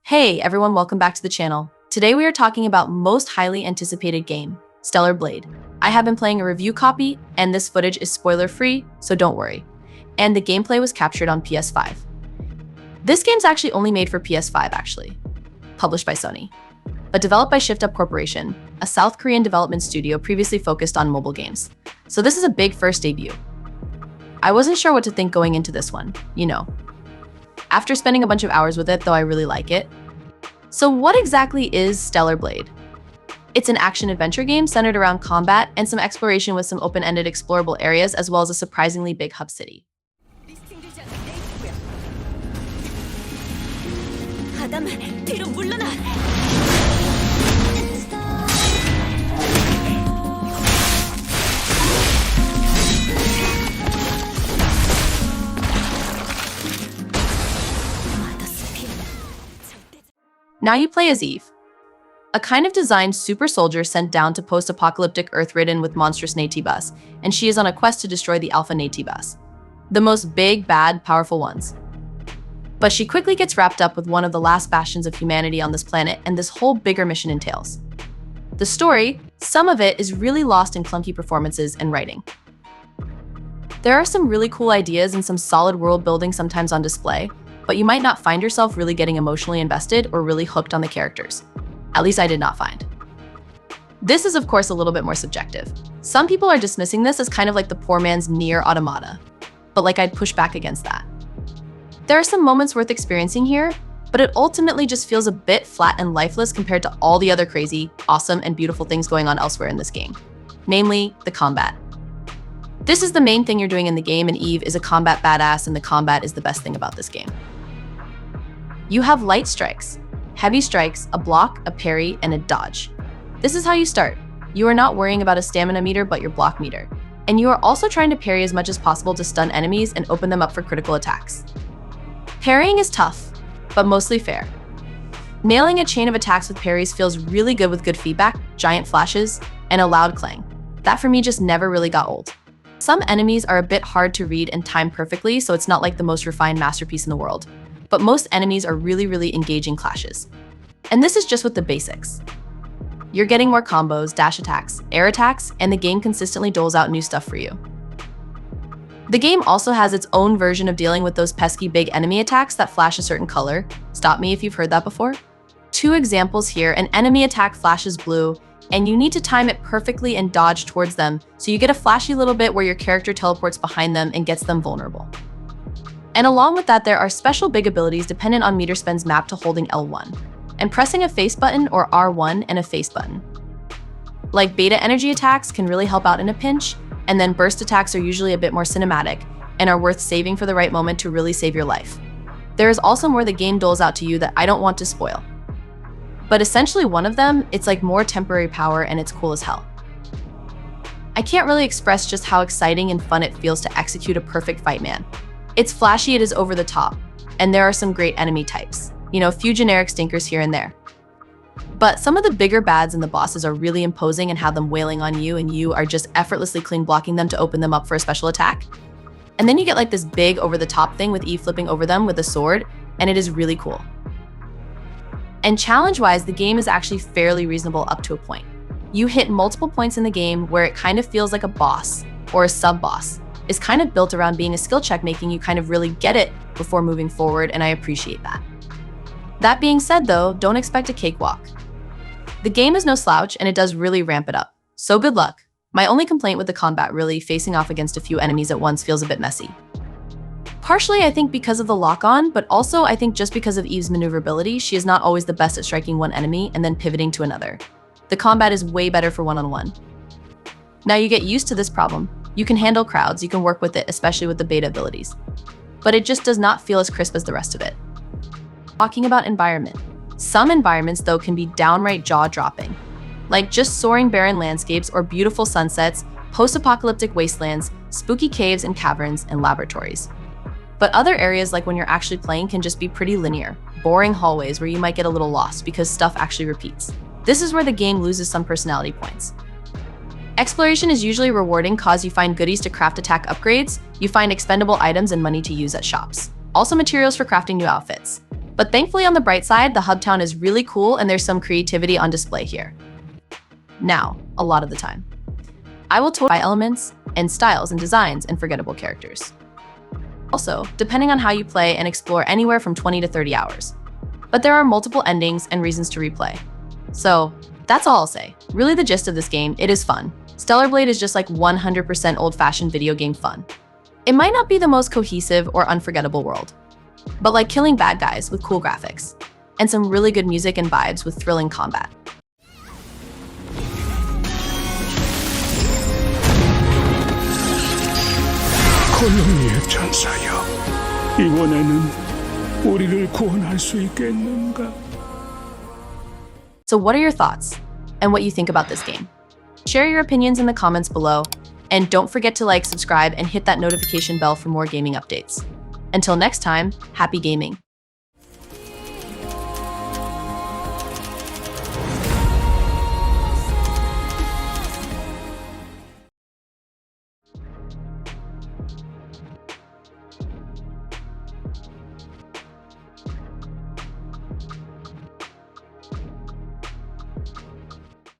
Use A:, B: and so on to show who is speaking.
A: Hey everyone, welcome back to the channel. Today we are talking about most highly anticipated game, Stellar Blade. I have been playing a review copy, and this footage is spoiler-free, so don't worry. And the gameplay was captured on PS5. This game's actually only made for PS5 actually, published by Sony, but developed by Shift Up Corporation, a South Korean development studio previously focused on mobile games. So this is a big first debut. I wasn't sure what to think going into this one, After spending a bunch of hours with it, though I really like it. So what exactly is Stellar Blade? It's an action-adventure game centered around combat and some exploration with some open-ended explorable areas as well as a surprisingly big hub city. Now you play as Eve, a kind of designed super soldier sent down to post-apocalyptic Earth ridden with monstrous Naytibas, and she is on a quest to destroy the Alpha Naytibas, the most big, bad, powerful ones. But she quickly gets wrapped up with one of the last bastions of humanity on this planet, and this whole bigger mission entails. The story, some of it is really lost in clunky performances and writing. There are some really cool ideas and some solid world building sometimes on display, but you might not find yourself really getting emotionally invested or really hooked on the characters. At least I did not find. This is of course a little bit more subjective. Some people are dismissing this as kind of like the poor man's Nier Automata, but I'd push back against that. There are some moments worth experiencing here, but it ultimately just feels a bit flat and lifeless compared to all the other crazy, awesome, and beautiful things going on elsewhere in this game. Namely, the combat. This is the main thing you're doing in the game, and Eve is a combat badass, and the combat is the best thing about this game. You have light strikes, heavy strikes, a block, a parry, and a dodge. This is how you start. You are not worrying about a stamina meter, but your block meter. And you are also trying to parry as much as possible to stun enemies and open them up for critical attacks. Parrying is tough, but mostly fair. Nailing a chain of attacks with parries feels really good with good feedback, giant flashes, and a loud clang. That for me just never really got old. Some enemies are a bit hard to read and time perfectly, so it's not like the most refined masterpiece in the world. But most enemies are really engaging clashes. And this is just with the basics. You're getting more combos, dash attacks, air attacks, and the game consistently doles out new stuff for you. The game also has its own version of dealing with those pesky big enemy attacks that flash a certain color. Stop me if you've heard that before. 2 examples here: an enemy attack flashes blue, and you need to time it perfectly and dodge towards them, so you get a flashy little bit where your character teleports behind them and gets them vulnerable. And along with that, there are special big abilities dependent on meter spends mapped to holding L1, and pressing a face button or R1 and a face button. Like beta energy attacks can really help out in a pinch, and then burst attacks are usually a bit more cinematic and are worth saving for the right moment to really save your life. There is also more the game doles out to you that I don't want to spoil. But essentially one of them, it's like more temporary power and it's cool as hell. I can't really express just how exciting and fun it feels to execute a perfect fight, man. It's flashy, it is over the top, and there are some great enemy types. Few generic stinkers here and there. But some of the bigger bads and the bosses are really imposing and have them wailing on you, and you are just effortlessly clean blocking them to open them up for a special attack. And then you get this big over the top thing with Eve flipping over them with a sword, and it is really cool. And challenge-wise, the game is actually fairly reasonable up to a point. You hit multiple points in the game where it kind of feels like a boss or a sub-boss is kind of built around being a skill check, making you kind of really get it before moving forward, and I appreciate that. That being said though, don't expect a cakewalk. The game is no slouch and it does really ramp it up, so good luck. My only complaint with the combat, really facing off against a few enemies at once, feels a bit messy. Partially I think because of the lock-on, but also I think just because of Eve's maneuverability, she is not always the best at striking one enemy and then pivoting to another. The combat is way better for one-on-one. Now you get used to this problem. You can handle crowds, you can work with it, especially with the beta abilities. But it just does not feel as crisp as the rest of it. Talking about environment. Some environments though can be downright jaw-dropping. Like just soaring barren landscapes or beautiful sunsets, post-apocalyptic wastelands, spooky caves and caverns, and laboratories. But other areas, like when you're actually playing, can just be pretty linear, boring hallways where you might get a little lost because stuff actually repeats. This is where the game loses some personality points. Exploration is usually rewarding cause you find goodies to craft attack upgrades, you find expendable items and money to use at shops. Also materials for crafting new outfits. But thankfully on the bright side, the hub town is really cool and there's some creativity on display here. Now, a lot of the time. I will totally buy elements and styles and designs and forgettable characters. Also, depending on how you play and explore anywhere from 20 to 30 hours. But there are multiple endings and reasons to replay. So, that's all I'll say. Really the gist of this game, it is fun. Stellar Blade is just like 100% old-fashioned video game fun. It might not be the most cohesive or unforgettable world, but like killing bad guys with cool graphics, and some really good music and vibes with thrilling combat.
B: 콜로니의 천사여, 이번에는 우리를 구원할 수 있겠는가?
A: So what are your thoughts and what you think about this game? Share your opinions in the comments below, and don't forget to like, subscribe, and hit that notification bell for more gaming updates. Until next time, happy gaming!